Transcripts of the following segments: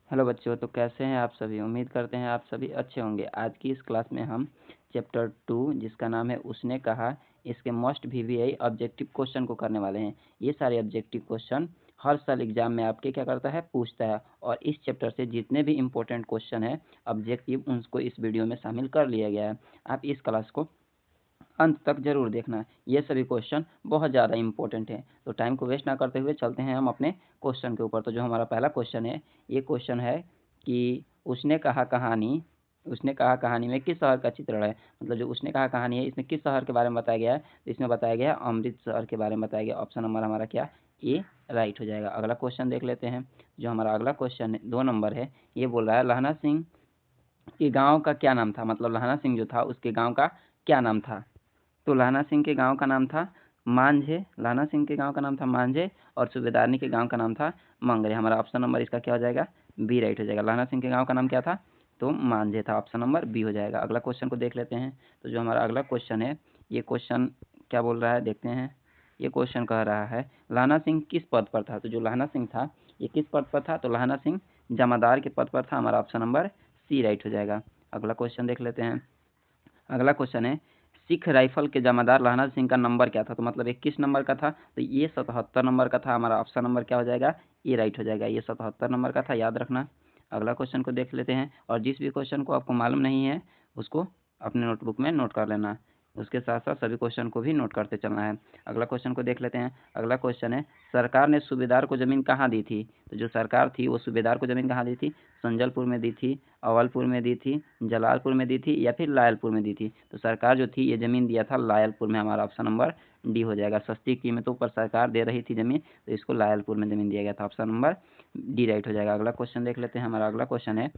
Hello बच्चों, तो कैसे हैं आप सभी। उम्मीद करते हैं आप सभी अच्छे होंगे। आज की इस क्लास में हम चैप्टर 2 जिसका नाम है उसने कहा, इसके मोस्ट वीवीआई ऑब्जेक्टिव क्वेश्चन को करने वाले हैं। ये सारे ऑब्जेक्टिव क्वेश्चन हर साल एग्जाम में आपके क्या करता है, पूछता है। और इस चैप्टर से जितने भी इम्पोर्टेंट क्वेश्चन है ऑब्जेक्टिव, उनको इस वीडियो में शामिल कर लिया गया है। आप इस क्लास को अंत तक जरूर देखना। ये सभी क्वेश्चन बहुत ज़्यादा इंपॉर्टेंट है। तो टाइम को वेस्ट ना करते हुए चलते हैं हम अपने क्वेश्चन के ऊपर। तो जो हमारा पहला क्वेश्चन है, ये क्वेश्चन है कि उसने कहा कहानी में किस शहर का चित्रण है। मतलब जो उसने कहा कहानी है, इसमें किस शहर के बारे में बताया गया है। तो इसमें बताया गया है अमृतसर के बारे में बताया गया। ऑप्शन नंबर हमारा क्या, ए राइट हो जाएगा। अगला क्वेश्चन देख लेते हैं। जो हमारा अगला क्वेश्चन 2 नंबर है, ये बोल रहा है लहना सिंह के गाँव का क्या नाम था। मतलब लहना सिंह जो था उसके गाँव का क्या नाम था। तो लहना सिंह के गांव का नाम था मांझे। लहना सिंह के गांव का नाम था मांझे और सूबेदारनी के गांव का नाम था मंगरे। हमारा ऑप्शन नंबर इसका क्या हो जाएगा, बी राइट हो जाएगा। लहना सिंह के गांव का नाम क्या था, तो मांझे था। ऑप्शन नंबर बी हो जाएगा। अगला क्वेश्चन को देख लेते हैं। तो जो हमारा अगला क्वेश्चन है, ये क्वेश्चन क्या बोल रहा है देखते हैं। ये क्वेश्चन कह रहा है लहना सिंह किस पद पर था। तो जो लहना सिंह था ये किस पद पर था, तो लहना सिंह जमादार के पद पर था। हमारा ऑप्शन नंबर सी राइट हो जाएगा। अगला क्वेश्चन देख लेते हैं। अगला क्वेश्चन है सिख राइफल के जमादार लहना सिंह का नंबर क्या था। तो मतलब ये किस नंबर का था, तो ये 77 नंबर का था। हमारा ऑप्शन नंबर क्या हो जाएगा, ये राइट हो जाएगा। ये 77 नंबर का था, याद रखना। अगला क्वेश्चन को देख लेते हैं। और जिस भी क्वेश्चन को आपको मालूम नहीं है उसको अपने नोटबुक में नोट कर लेना। उसके साथ साथ सभी क्वेश्चन को भी नोट करते चलना है। अगला क्वेश्चन को देख लेते हैं। अगला क्वेश्चन है सरकार ने सूबेदार को ज़मीन कहाँ दी थी। तो जो सरकार थी वो सूबेदार को ज़मीन कहाँ दी थी, संजलपुर में दी थी, अवलपुर में दी थी, जलालपुर में दी थी या फिर लायलपुर में दी थी। तो सरकार जो थी ये ज़मीन दिया था लायलपुर में। हमारा ऑप्शन नंबर डी हो जाएगा। सस्ती कीमतों पर सरकार दे रही थी ज़मीन, तो इसको लायलपुर में ज़मीन दिया गया था। ऑप्शन नंबर डी राइट हो जाएगा। अगला क्वेश्चन देख लेते हैं। हमारा अगला क्वेश्चन है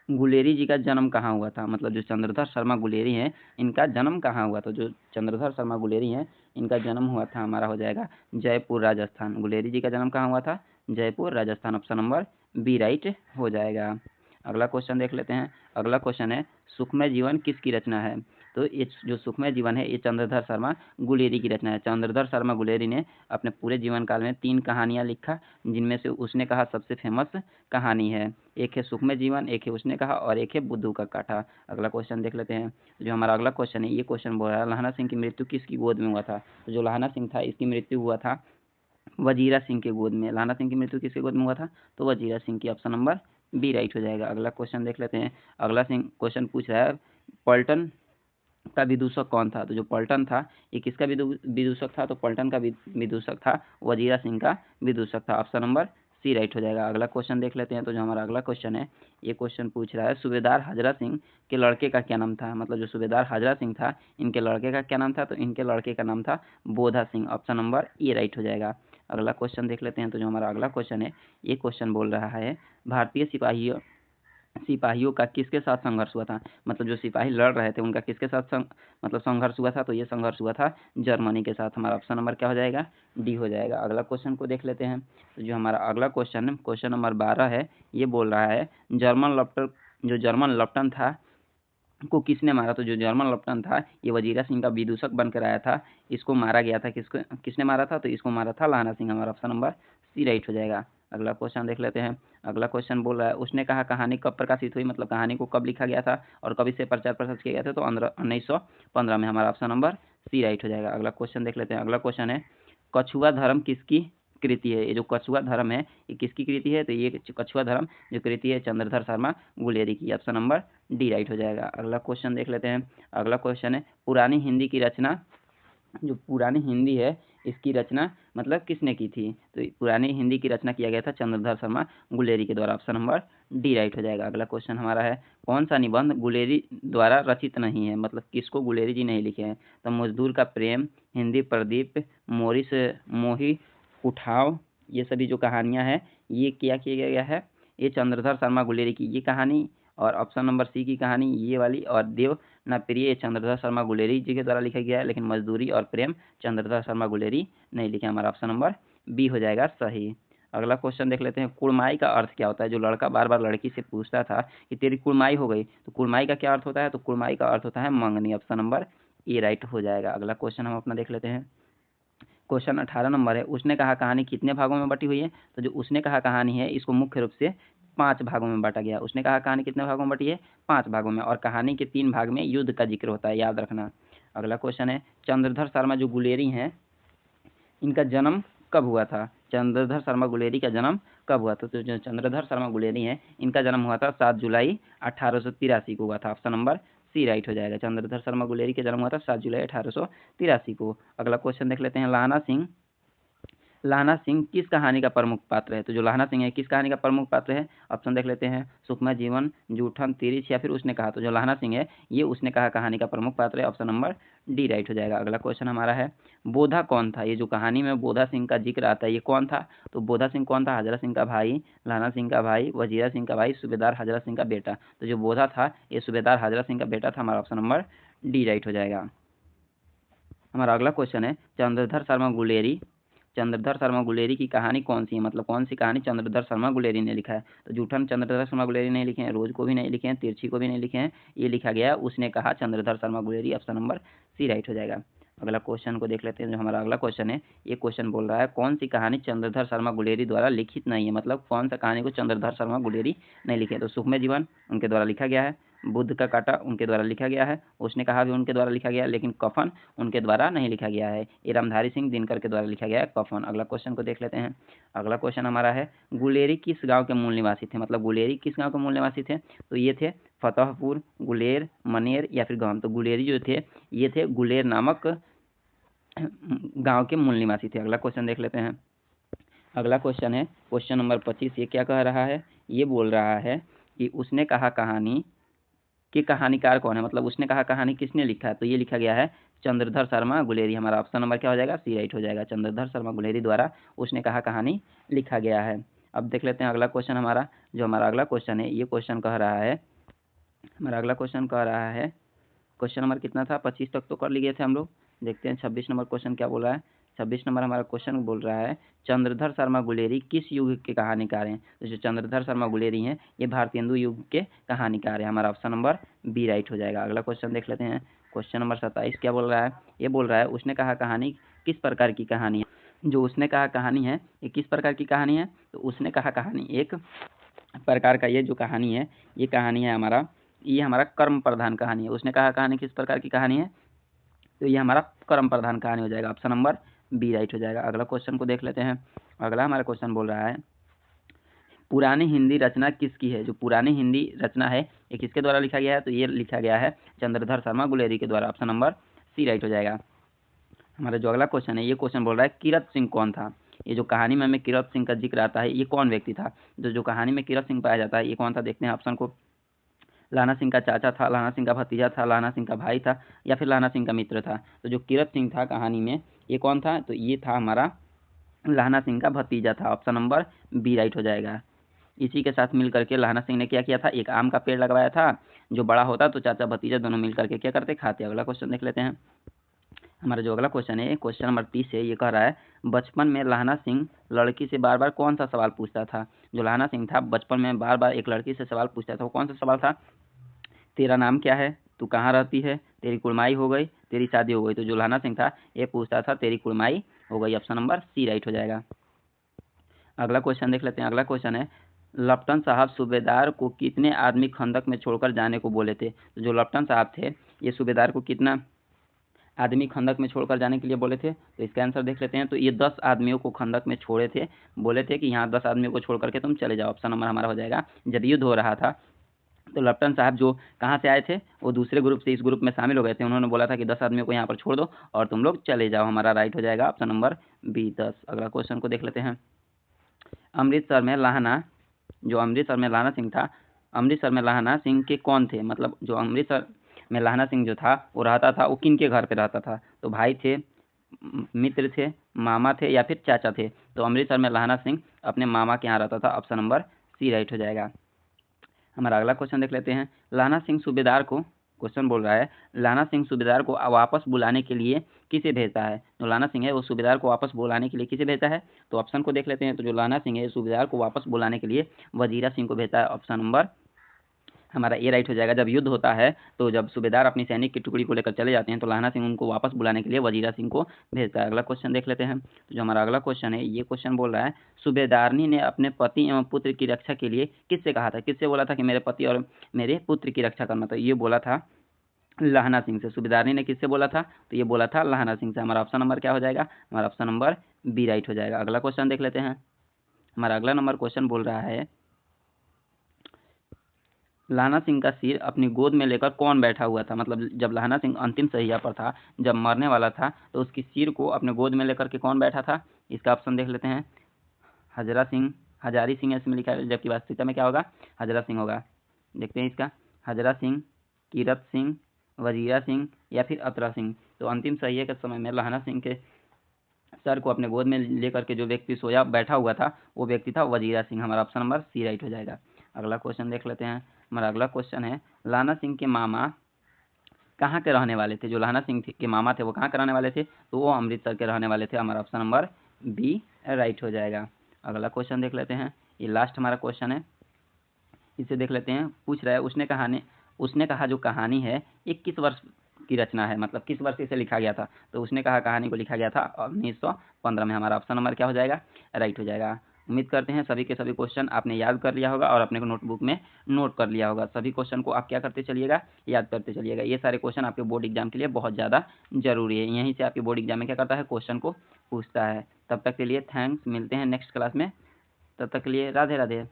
गुलेरी जी का जन्म कहाँ हुआ था। मतलब जो चंद्रधर शर्मा गुलेरी हैं इनका जन्म कहाँ हुआ। तो जो चंद्रधर शर्मा गुलेरी हैं इनका जन्म हुआ था, हमारा हो जाएगा जयपुर राजस्थान। गुलेरी जी का जन्म कहाँ हुआ था, Jaipur Rajasthan. Option number B right हो जाएगा। अगला क्वेश्चन देख लेते हैं। अगला क्वेश्चन है सुखमय जीवन किसकी रचना है। तो ये जो सुखमय जीवन है ये चंद्रधर शर्मा गुलेरी की रचना है। चंद्रधर शर्मा गुलेरी ने अपने पूरे जीवन काल में 3 कहानियाँ लिखा, जिनमें से उसने कहा सबसे फेमस कहानी है। एक है सुखमय जीवन, एक है उसने कहा और एक है बुद्धू का काटा। अगला क्वेश्चन देख लेते हैं। जो हमारा अगला क्वेश्चन है, ये क्वेश्चन बोल रहा है लहना सिंह की मृत्यु किसकी गोद में हुआ था। तो जो लहना सिंह था इसकी मृत्यु हुआ था वजीरा सिंह के गोद में। लहना सिंह की मृत्यु किसके गोद में हुआ था, तो वजीरा सिंह की। ऑप्शन नंबर बी राइट हो जाएगा। अगला क्वेश्चन देख लेते हैं। अगला क्वेश्चन पूछ रहा है पलटन का विदूषक कौन था। तो जो पलटन था ये किसका विदूषक था, तो पलटन का विदूषक था वजीरा सिंह का विदूषक था। ऑप्शन नंबर सी राइट हो जाएगा। अगला क्वेश्चन देख लेते हैं। तो जो हमारा अगला क्वेश्चन है, ये क्वेश्चन पूछ रहा है सूबेदार हाजरा सिंह के लड़के का क्या नाम था। मतलब जो सूबेदार हाजरा सिंह था इनके लड़के का क्या नाम था, तो इनके लड़के का नाम था Bodha Singh. Option number A right हो जाएगा। अगला क्वेश्चन देख लेते हैं। तो जो हमारा अगला क्वेश्चन है, ये क्वेश्चन बोल रहा है भारतीय सिपाहियों का किसके साथ संघर्ष हुआ था। मतलब जो सिपाही लड़ रहे थे उनका किसके साथ मतलब संघर्ष हुआ था, तो ये संघर्ष हुआ था जर्मनी के साथ। हमारा ऑप्शन नंबर क्या हो जाएगा, डी हो जाएगा। अगला क्वेश्चन को देख लेते हैं। तो जो हमारा अगला क्वेश्चन नंबर 12 है, ये बोल रहा है जो जर्मन लेफ्टिनेंट था को किसने मारा। तो जो जर्मन लेफ्टिनेंट था ये वजीरा सिंह का विदूषक बनकर आया था। इसको मारा गया था, किसने मारा था, तो इसको मारा था लहना सिंह। हमारा ऑप्शन नंबर सी राइट हो जाएगा। अगला क्वेश्चन देख लेते हैं। अगला क्वेश्चन बोल रहा है उसने कहा कहानी कब प्रकाशित हुई। मतलब कहानी को कब लिखा गया था और कब इसे प्रचार प्रसार किया गया था, तो 1915 में। हमारा ऑप्शन नंबर सी राइट हो जाएगा। अगला क्वेश्चन देख लेते हैं। अगला क्वेश्चन है कछुआ धर्म किसकी कृति है। ये जो कछुआ धर्म है ये किसकी कृति है, तो ये कछुआ धर्म जो कृति है चंद्रधर शर्मा गुलेरी की। ऑप्शन नंबर डी राइट हो जाएगा। अगला क्वेश्चन देख लेते हैं। अगला क्वेश्चन है पुरानी हिंदी की रचना, जो पुरानी हिंदी है इसकी रचना मतलब किसने की थी। तो पुरानी हिंदी की रचना किया गया था चंद्रधर शर्मा गुलेरी के द्वारा। ऑप्शन नंबर डी राइट हो जाएगा। अगला क्वेश्चन हमारा है कौन सा निबंध गुलेरी द्वारा रचित नहीं है। मतलब किसको गुलेरी जी नहीं लिखे हैं, तो मजदूर का प्रेम, हिंदी प्रदीप, मोरिस मोही उठाव, ये सभी जो कहानियाँ हैं ये क्या किया गया है, ये चंद्रधर शर्मा गुलेरी की ये कहानी। और ऑप्शन नंबर सी की कहानी ये वाली और देव ना प्रिय चंद्रधर शर्मा गुलेरी जी के द्वारा लिखा गया है, लेकिन मजदूरी और प्रेम चंद्रधर शर्मा गुलेरी नहीं लिखे। हमारा ऑप्शन नंबर बी हो जाएगा सही। अगला क्वेश्चन देख लेते हैं कुड़माई का अर्थ क्या होता है। जो लड़का बार बार लड़की से पूछता था कि तेरी कुड़माई हो गई, तो कुड़माई का क्या अर्थ होता है, तो कुड़माई का अर्थ होता है मंगनी। ऑप्शन नंबर ए राइट हो जाएगा। अगला क्वेश्चन हम अपना देख लेते हैं। क्वेश्चन 18 नंबर है उसने कहा कहानी कितने भागों में बटी हुई है। तो जो उसने कहा कहानी है इसको मुख्य रूप से 5 भागों में बांटा गया। उसने कहा कहानी कितने भागों में बटी है? 5 भागों में, और कहानी के 3 भाग में युद्ध का जिक्र होता है, याद रखना। अगला क्वेश्चन है, चंद्रधर शर्मा जो गुलेरी हैं, इनका जन्म कब हुआ था? चंद्रधर शर्मा गुलेरी का जन्म कब हुआ था? तो जो चंद्रधर शर्मा गुलेरी हैं, इनका जन्म हुआ था 7 जुलाई 1883 को हुआ था। ऑप्शन नंबर सी राइट हो जाएगा। चंद्रधर शर्मा गुलेरी का जन्म हुआ था 7 जुलाई 1883 को। अगला क्वेश्चन देख लेते हैं, लाहना सिंह किस कहानी का प्रमुख पात्र है? तो जो लाहना सिंह है किस कहानी का प्रमुख पात्र है? ऑप्शन देख लेते हैं, सुखमय जीवन, जूठन, तिरिछ या फिर उसने कहा। तो जो लाहना सिंह है ये उसने कहा कहानी का प्रमुख पात्र है। ऑप्शन नंबर डी राइट हो जाएगा। अगला क्वेश्चन हमारा है, बोधा कौन था? ये जो कहानी में बोधा सिंह का जिक्र आता है ये कौन था? तो बोधा सिंह कौन था? हजरा सिंह का भाई, लाहना सिंह का भाई, वजीरा सिंह का भाई, सूबेदार हजरा सिंह का बेटा। तो जो बोधा था ये सूबेदार हजरा सिंह का बेटा था। हमारा ऑप्शन नंबर डी राइट हो जाएगा। हमारा अगला क्वेश्चन है, चंद्रधर शर्मा गुलेरी की कहानी कौन सी है? मतलब कौन सी कहानी चंद्रधर शर्मा गुलेरी ने लिखा है? तो जूठन चंद्रधर शर्मा गुलेरी नहीं लिखे हैं, रोज को भी नहीं लिखे हैं, तिरछी को भी नहीं लिखे हैं, ये लिखा गया उसने कहा Chandradhar Sharma Guleri. Option number C right हो जाएगा। अगला क्वेश्चन को देख लेते हैं, जो हमारा अगला क्वेश्चन है, ये क्वेश्चन बोल रहा है कौन सी कहानी चंद्रधर शर्मा गुलेरी द्वारा लिखित नहीं है? मतलब कौन सा कहानी को चंद्रधर शर्मा गुलेरी नहीं लिखे? तो सुखमय जीवन उनके द्वारा लिखा गया है, बुद्ध का कांटा उनके द्वारा लिखा गया है, उसने कहा भी उनके द्वारा लिखा गया है, लेकिन कफन उनके द्वारा नहीं लिखा गया है। ये रामधारी सिंह दिनकर के द्वारा लिखा गया है कफन। अगला क्वेश्चन को देख लेते हैं। अगला क्वेश्चन हमारा है, गुलेरी किस गांव के मूल निवासी थे? मतलब गुलेरी किस गांव के मूल निवासी थे? तो ये थे फतेहपुर, गुलेर, मनेर या फिर गांव। तो गुलेरी जो थे ये थे गुलेर नामक गांव के मूल निवासी थे। अगला क्वेश्चन देख लेते हैं। अगला क्वेश्चन है क्वेश्चन नंबर 25। ये क्या कह रहा है? ये बोल रहा है कि उसने कहा कहानी कि कहानीकार कौन है? मतलब उसने कहा कहानी किसने लिखा है? तो ये लिखा गया है चंद्रधर शर्मा गुलेरी। हमारा ऑप्शन नंबर क्या हो जाएगा? सी राइट हो जाएगा। चंद्रधर शर्मा गुलेरी द्वारा उसने कहा कहानी लिखा गया है। अब देख लेते हैं अगला क्वेश्चन हमारा। जो हमारा अगला क्वेश्चन है ये क्वेश्चन कह रहा है, हमारा अगला क्वेश्चन कह रहा है, क्वेश्चन नंबर कितना था? 25 तक तो कर लिए थे हम लोग। देखते हैं 26 नंबर क्वेश्चन क्या बोल रहा है। 26 नंबर हमारा क्वेश्चन बोल रहा है, चंद्रधर शर्मा गुलेरी किस युग के कहानीकार हैं? तो जो चंद्रधर शर्मा गुलेरी हैं ये भारतीय युग के कहानीकार हैं। हमारा ऑप्शन नंबर बी राइट हो जाएगा। अगला क्वेश्चन देख लेते हैं। क्वेश्चन नंबर 27 क्या बोल रहा है? ये बोल रहा है उसने कहा कहानी किस प्रकार की कहानी है? जो उसने कहा कहानी है ये किस प्रकार की कहानी है? तो उसने कहा कहानी एक प्रकार का, ये जो कहानी है ये कहानी है हमारा, ये हमारा कर्म प्रधान कहानी है। उसने कहा कहानी किस प्रकार की कहानी है? तो ये हमारा कर्म प्रधान कहानी हो जाएगा। ऑप्शन नंबर बी राइट हो जाएगा। अगला क्वेश्चन को देख लेते हैं। अगला हमारा क्वेश्चन बोल रहा है, पुरानी हिंदी रचना किसकी है? जो पुरानी हिंदी रचना है ये किसके द्वारा लिखा गया है? तो ये लिखा गया है चंद्रधर शर्मा गुलेरी के द्वारा। ऑप्शन नंबर सी राइट हो जाएगा। हमारा जो अगला क्वेश्चन है ये क्वेश्चन बोल रहा है कीरत सिंह कौन था? ये जो कहानी में हमें कीरत सिंह का जिक्र आता है ये कौन व्यक्ति था? जो कहानी में कीरत सिंह पाया जाता है ये कौन था? देखते हैं ऑप्शन को। लाना सिंह का चाचा था, लाना सिंह का भतीजा था, लाना सिंह का भाई था या फिर लाना सिंह का मित्र था? तो जो कीरत सिंह था कहानी में ये कौन था? तो ये था हमारा लाना सिंह का भतीजा था। ऑप्शन नंबर बी राइट हो जाएगा। इसी के साथ मिल करके लाना सिंह ने क्या किया था? एक आम का पेड़ लगवाया था, जो बड़ा होता तो चाचा भतीजा दोनों मिल करके क्या करते? खाते। अगला क्वेश्चन देख लेते हैं। हमारा जो अगला क्वेश्चन है क्वेश्चन नंबर 30 है। ये कह रहा है, बचपन में लाना सिंह लड़की से बार बार कौन सा सवाल पूछता था? जो लाना सिंह था बचपन में बार बार एक लड़की से सवाल पूछता था। वो कौन सा सवाल था? तेरा नाम क्या है? तू कहाँ रहती है? तेरी कुड़माई हो गई? तेरी शादी हो गई? तो जो लाना सिंह था ये पूछता था तेरी कुड़माई हो गई। ऑप्शन नंबर सी राइट हो जाएगा। अगला क्वेश्चन देख लेते हैं। अगला क्वेश्चन है, लप्टन साहब सूबेदार को कितने आदमी खंदक में छोड़कर जाने को बोले थे? तो जो लप्टन साहब थे ये सूबेदार को कितना आदमी खंदक में छोड़कर जाने के लिए बोले थे? तो इसका आंसर देख लेते हैं। तो ये 10 आदमियों को खंदक में छोड़े थे, बोले थे कि यहाँ 10 आदमियों को छोड़ करके तुम चले जाओ। ऑप्शन नंबर हमारा हो जाएगा। जब युद्ध हो रहा था तो लप्टन साहब जो कहाँ से आए थे वो दूसरे ग्रुप से इस ग्रुप में शामिल हो गए थे। उन्होंने बोला था कि 10 आदमियों को यहाँ पर छोड़ दो और तुम लोग चले जाओ। हमारा राइट हो जाएगा ऑप्शन नंबर बी 10। अगला क्वेश्चन को देख लेते हैं। अमृतसर में लाहना, जो अमृतसर में लाहना सिंह था, अमृतसर में लाहना सिंह के कौन थे? मतलब जो अमृतसर में लाहना सिंह जो था वो रहता था, वो किन के घर पे रहता था? तो भाई थे, मित्र थे, मामा थे या फिर चाचा थे? तो अमृतसर में लाहना सिंह अपने मामा के यहाँ रहता था। ऑप्शन नंबर सी राइट हो जाएगा। हमारा अगला क्वेश्चन देख लेते हैं। लाना सिंह सूबेदार को, क्वेश्चन बोल रहा है, लाना सिंह सूबेदार को वापस बुलाने के लिए किसे भेजता है? जो लाना सिंह है वो सूबेदार को वापस बुलाने के लिए किसे भेजता है? तो ऑप्शन को देख लेते हैं। तो जो लाना सिंह है सूबेदार को वापस बुलाने के लिए वजीरा सिंह को भेजता है। ऑप्शन नंबर हमारा ए राइट हो जाएगा। जब युद्ध होता है तो जब सूबेदार अपनी सैनिक की टुकड़ी को लेकर चले जाते हैं तो लहना सिंह उनको वापस बुलाने के लिए वजीरा सिंह को भेजता है। अगला क्वेश्चन देख लेते हैं। तो जो हमारा अगला क्वेश्चन है, ये क्वेश्चन बोल रहा है सूबेदारनी ने अपने पति एवं पुत्र की रक्षा के लिए किससे कहा था? किससे बोला था कि मेरे पति और मेरे पुत्र की रक्षा करना? तो ये बोला था लहना सिंह से। सूबेदारनी ने किससे बोला था? तो ये बोला था लहना सिंह से। हमारा ऑप्शन नंबर क्या हो जाएगा? हमारा ऑप्शन नंबर बी राइट हो जाएगा। अगला क्वेश्चन देख लेते हैं। हमारा अगला नंबर क्वेश्चन बोल रहा है लहना सिंह का सिर अपनी गोद में लेकर कौन बैठा हुआ था? मतलब जब लहना सिंह अंतिम शैय्या पर था, जब मरने वाला था, तो उसकी सिर को अपने गोद में लेकर के कौन बैठा था? इसका ऑप्शन देख लेते हैं। हजरा सिंह, हजारी सिंह इसमें लिखा है, जबकि वास्तविकता में क्या होगा? हजरा सिंह होगा। देखते हैं इसका। हजरा सिंह, कीरत सिंह, वजीरा सिंह या फिर अतरा सिंह। तो अंतिम शैय्या के समय में लहना सिंह के सर को अपने गोद में लेकर के जो व्यक्ति सोया बैठा हुआ था, वो व्यक्ति था वजीरा सिंह। हमारा ऑप्शन नंबर सी राइट हो जाएगा। अगला क्वेश्चन देख लेते हैं। हमारा अगला क्वेश्चन है लहना सिंह के मामा कहाँ के रहने वाले थे? जो लहना सिंह के मामा थे वो कहाँ के रहने वाले थे? तो वो अमृतसर के रहने वाले थे। हमारा ऑप्शन नंबर बी राइट हो जाएगा। अगला क्वेश्चन देख लेते हैं। ये लास्ट हमारा क्वेश्चन है, इसे देख लेते हैं। पूछ रहा है उसने कहा जो कहानी है ये किस वर्ष की रचना है? मतलब किस वर्ष इसे लिखा गया था? तो उसने कहा कहानी को लिखा गया था 1915 में। हमारा ऑप्शन नंबर क्या हो जाएगा? राइट हो जाएगा। उम्मीद करते हैं सभी के सभी क्वेश्चन आपने याद कर लिया होगा और अपने को नोटबुक में नोट कर लिया होगा। सभी क्वेश्चन को आप क्या करते चलिएगा? याद करते चलिएगा। ये सारे क्वेश्चन आपके बोर्ड एग्जाम के लिए बहुत ज़्यादा जरूरी है। यहीं से आपके बोर्ड एग्जाम में क्या करता है? क्वेश्चन को पूछता है। तब तक के लिए थैंक्स। मिलते हैं नेक्स्ट क्लास में। तब तक के लिए राधे राधे।